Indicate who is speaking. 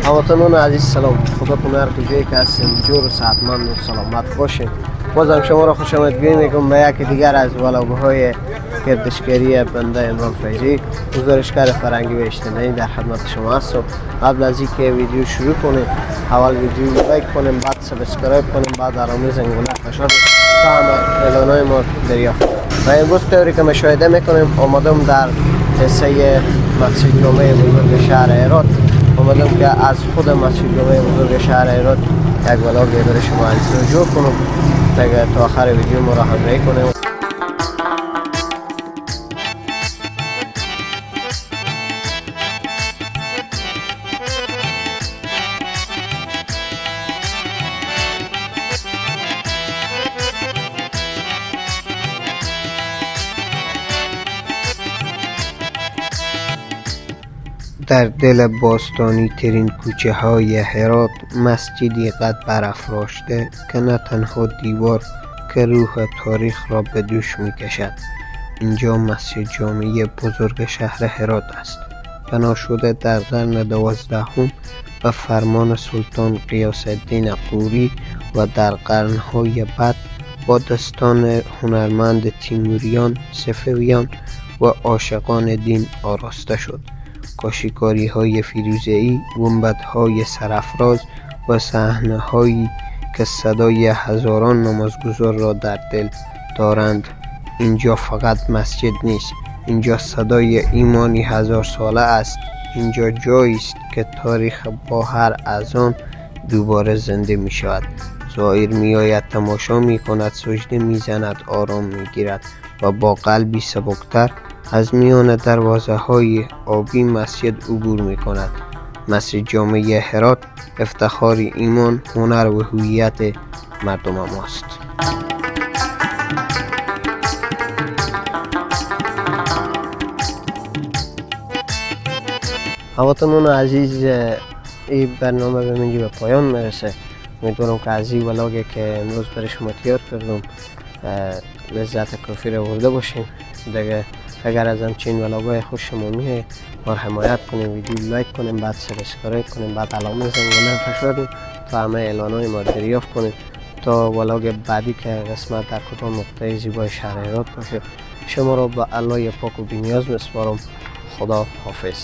Speaker 1: هموطنان عزیز سلام. خداتون هر کجایی که هستین جور و صحتمند و سلامت باشین. بازم شما را خوش آمدگویی میکنم به یکی دیگر از ولاگوهای گردشگری بنده عمران فیضی، گزارشگر فرهنگی و اجتماعی در خدمت شما هستم. قبل از اینکه ویدیو شروع کنیم اول ویدیو لایک کنیم، بعد سابسکرایب کنیم، بعد علامه زنگوله فشار تا همه اعلانهای ما دریافت کنیم. و امروز طوری که مشاهده میکنیم آمدم در حصه مسجد جامع بزرگ شهر هرات. آمدم که از خود مسجد جامع بزرگ شهر هرات یک ولاگی برای شما عزیزان جور کنم تا آخر ویدیو ما را همراهی کنیم. در دل باستانی ترین کوچه های هرات مسجدی قد برافراشته که نه تنها دیوار که روح تاریخ را به دوش می کشد. اینجا مسجد جامع بزرگ شهر هرات است. بنا شده در قرن 12 به فرمان سلطان غیاث الدین غوری و در قرنهای بعد با دستان هنرمند تیموریان، صفویان و عاشقان دین آراسته شد. کاشیکاری های فیروزه‌ای، گنبدهای سرافراز و صحنه هایی که صدای هزاران نمازگزار را در دل دارند. اینجا فقط مسجد نیست، اینجا صدای ایمانی هزار ساله است. اینجا جایی است که تاریخ با هر اذان دوباره زنده می شود. زائر می آید، تماشا می کند، سجده می زند، آرام می گیرد و با قلبی سبکتر از میان دروازه های آبی مسجد عبور می کند. مسجد جامع هرات افتخار ایمان، هنر و هویت مردم ماست. هموطنان عزیز، این برنامه به منجی به پایان میرسه. امیدوارم که از این ولاگی که امروز برای شما تیار کردم لذت کافی را برده باشین. دیگه اگر از همچین ولاگای خوش شما میه ما حمایت کنیم، ویدیو لایک کنیم، بعد سابسکرایب کنیم، بعد علامه زنگوله فشار تا همه اعلانهای ما دریافت کنیم تا ولاگ بعدی که قسمت در کدام نقطه زیبای شهر هرات باشه. شما را به الله پاک و بی‌نیاز میسپارم. خدا حافظ.